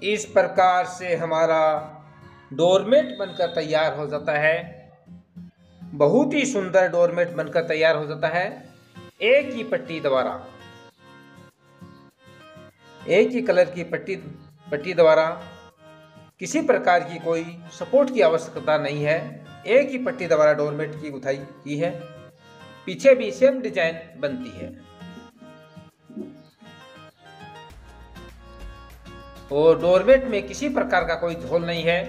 इस प्रकार से हमारा डोरमेट बनकर तैयार हो जाता है। बहुत ही सुंदर डोरमेट बनकर तैयार हो जाता है। एक ही पट्टी द्वारा, एक ही कलर की पट्टी द्वारा किसी प्रकार की कोई सपोर्ट की आवश्यकता नहीं है। एक ही पट्टी द्वारा डोरमेट की गुथाई की है। पीछे भी सेम डिजाइन बनती है और डोरमेट में किसी प्रकार का कोई झोल नहीं है।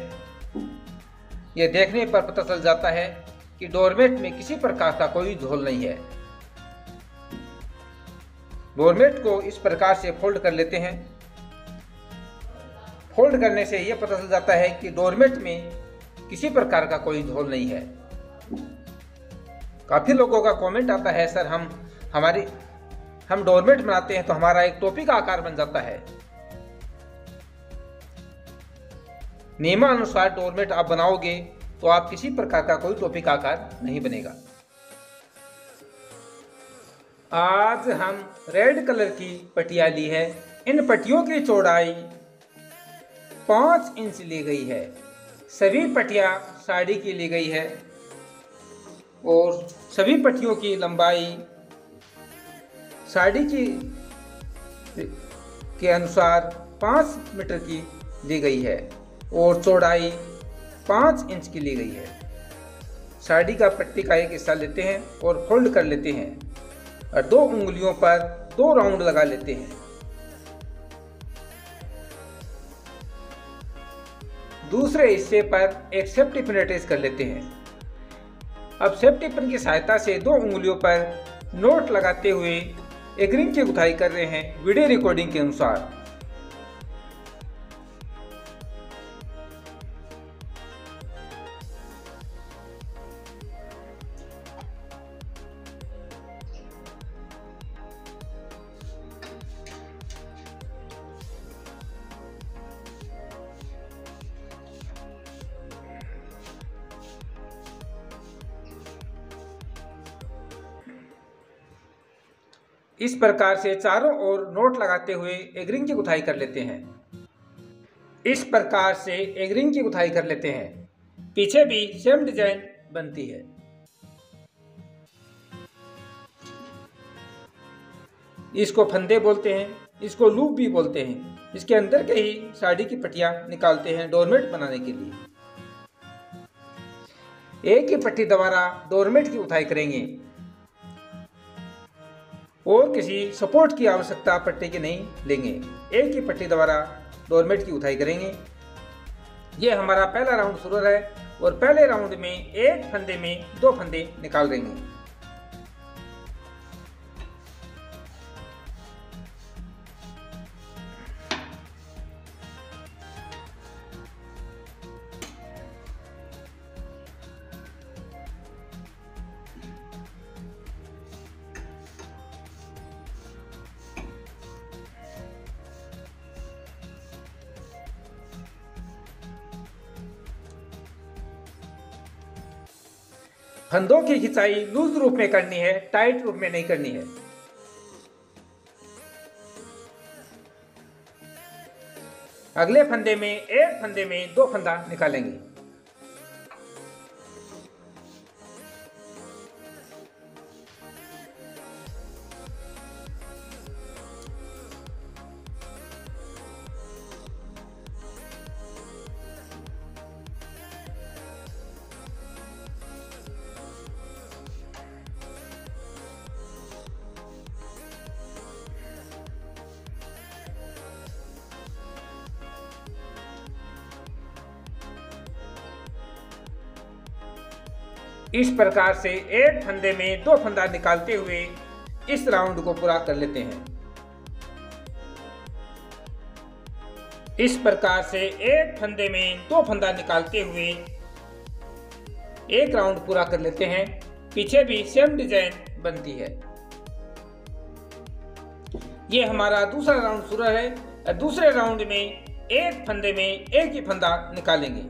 यह देखने पर पता चल जाता है कि डोरमेट में किसी प्रकार का कोई झोल नहीं है। डोरमेट को इस प्रकार से फोल्ड कर लेते हैं। फोल्ड करने से यह पता चल जाता है कि डोरमेट में किसी प्रकार का कोई झोल नहीं है। काफी लोगों का कमेंट आता है, सर हम डोरमेट बनाते हैं तो हमारा एक टोपी का आकार बन जाता है। नियमानुसार डोरमेट आप बनाओगे तो आप किसी प्रकार का कोई टोपी का आकार नहीं बनेगा। आज हम रेड कलर की पट्टियां ली है। इन पट्टियों की चौड़ाई 5 इंच ली गई है। सभी पट्टियां साड़ी की ली गई है और सभी पट्टियों की लंबाई साड़ी के अनुसार 5 मीटर की ली गई है और चौड़ाई 5 इंच की ली गई है। साड़ी का पट्टी का एक हिस्सा लेते हैं और फोल्ड कर लेते हैं और 2 उंगलियों पर 2 राउंड लगा लेते हैं। दूसरे हिस्से पर एक सेफ्टी पिन अटैच कर लेते हैं। अब सेफ्टी पिन की सहायता से 2 उंगलियों पर नोट लगाते हुए एक रिंग की गुथाई कर रहे हैं वीडियो रिकॉर्डिंग के अनुसार। इस प्रकार से चारों ओर नोट लगाते हुए एक रिंग की गुथाई कर लेते हैं। इस प्रकार से एक रिंग की गुथाई कर लेते हैं। पीछे भी सेम डिजाइन बनती है। इसको फंदे बोलते हैं, इसको लूप भी बोलते हैं। इसके अंदर के ही साड़ी की पट्टियां निकालते हैं डोरमेट बनाने के लिए। एक ही पट्टी द्वारा डोरमेट की गुथाई करेंगे और किसी सपोर्ट की आवश्यकता पट्टी की नहीं लेंगे। एक ही पट्टी द्वारा डोरमेट की गुथाई करेंगे। यह हमारा पहला राउंड शुरू है और पहले राउंड में एक फंदे में 2 फंदे निकाल देंगे। फंदों की खिंचाई लूज रूप में करनी है, टाइट रूप में नहीं करनी है। अगले फंदे में एक फंदे में 2 फंदा निकालेंगे। इस प्रकार से एक फंदे में 2 फंदा निकालते हुए इस राउंड को पूरा कर लेते हैं। इस प्रकार से एक फंदे में 2 फंदा निकालते हुए एक राउंड पूरा कर लेते हैं। पीछे भी सेम डिजाइन बनती है। ये हमारा दूसरा राउंड शुरू है। दूसरे राउंड में एक फंदे में एक ही फंदा निकालेंगे।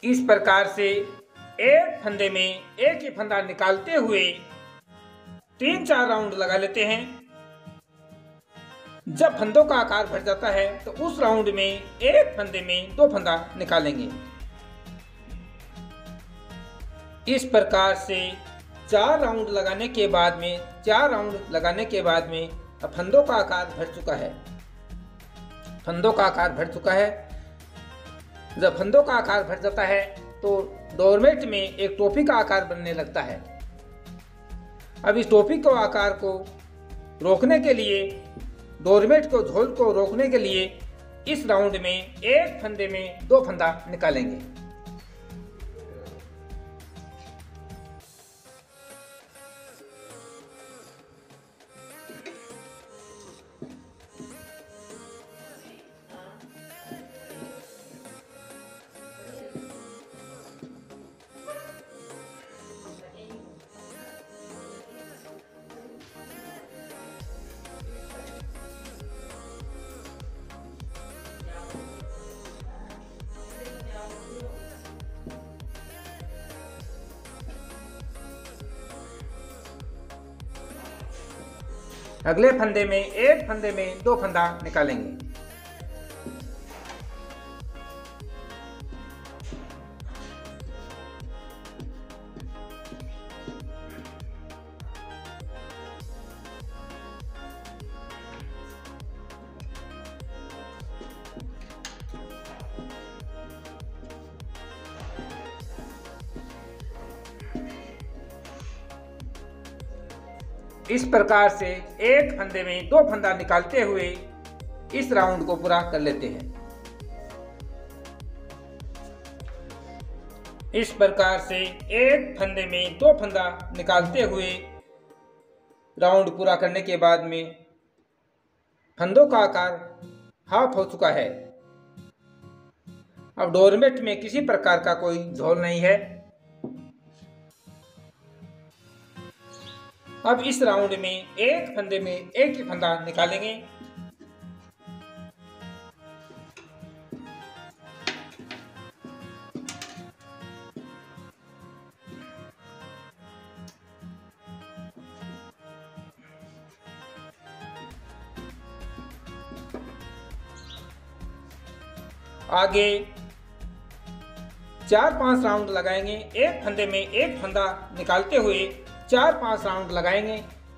इस प्रकार से एक फंदे में एक ही फंदा निकालते हुए 3-4 राउंड लगा लेते हैं। जब फंदों का आकार भर जाता है तो उस राउंड में एक फंदे में 2 फंदा निकालेंगे। इस प्रकार से 4 राउंड लगाने के बाद में अब फंदों का आकार भर चुका है। जब फंदों का आकार भर जाता है तो डोरमेट में एक टोपी का आकार बनने लगता है। अब इस टोपी को आकार को रोकने के लिए, डोरमेट को झोल को रोकने के लिए इस राउंड में एक फंदे में 2 फंदा निकालेंगे। अगले फंदे में एक फंदे में 2 फंदा निकालेंगे। इस प्रकार से एक फंदे में 2 फंदा निकालते हुए इस राउंड को पूरा कर लेते हैं। इस प्रकार से एक फंदे में 2 फंदा निकालते हुए राउंड पूरा करने के बाद में फंदों का आकार हाफ हो चुका है। अब डोरमेट में किसी प्रकार का कोई झोल नहीं है। अब इस राउंड में एक फंदे में एक ही फंदा निकालेंगे। आगे 4-5 राउंड लगाएंगे। एक फंदे में एक फंदा निकालते हुए 4-5 राउंड लगाएंगे।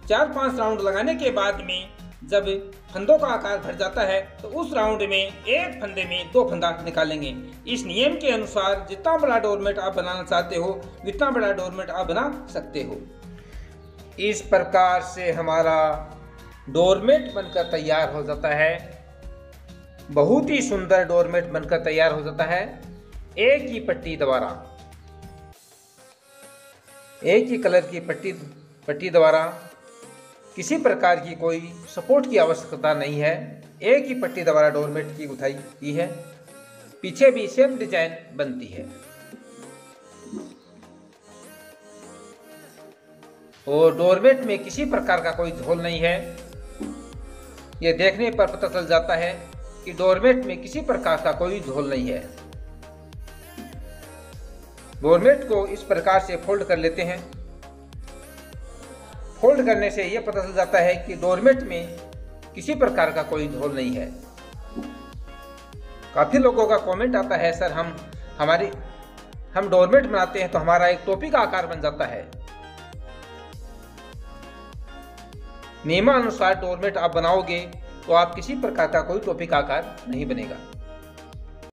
4-5 राउंड लगाने के बाद में जब फंदों का आकार भर जाता है तो उस राउंड में एक फंदे में 2 फंदा निकालेंगे। इस नियम के अनुसार जितना बड़ा डोरमेट आप बनाना चाहते हो उतना बड़ा डोरमेट आप बना सकते हो। इस प्रकार से हमारा डोरमेट बनकर तैयार हो जाता है। बहुत ही सुंदर डोरमेट बनकर तैयार हो जाता है। एक ही पट्टी द्वारा, एक ही कलर की पट्टी द्वारा किसी प्रकार की कोई सपोर्ट की आवश्यकता नहीं है। एक ही पट्टी द्वारा डोरमेट की गुथाई की है। पीछे भी सेम डिजाइन बनती है और डोरमेट में किसी प्रकार का कोई झोल नहीं है। यह देखने पर पता चल जाता है कि डोरमेट में किसी प्रकार का कोई झोल नहीं है। डोरमेट को इस प्रकार से फोल्ड कर लेते हैं। फोल्ड करने से यह पता चल जाता है कि डोरमेट में किसी प्रकार का कोई झोल नहीं है। काफी लोगों का कमेंट आता है, सर हम डोरमेट बनाते हैं तो हमारा एक टोपी का आकार बन जाता है। नियमानुसार डोरमेट आप बनाओगे तो आप किसी प्रकार का कोई टोपी का आकार नहीं बनेगा।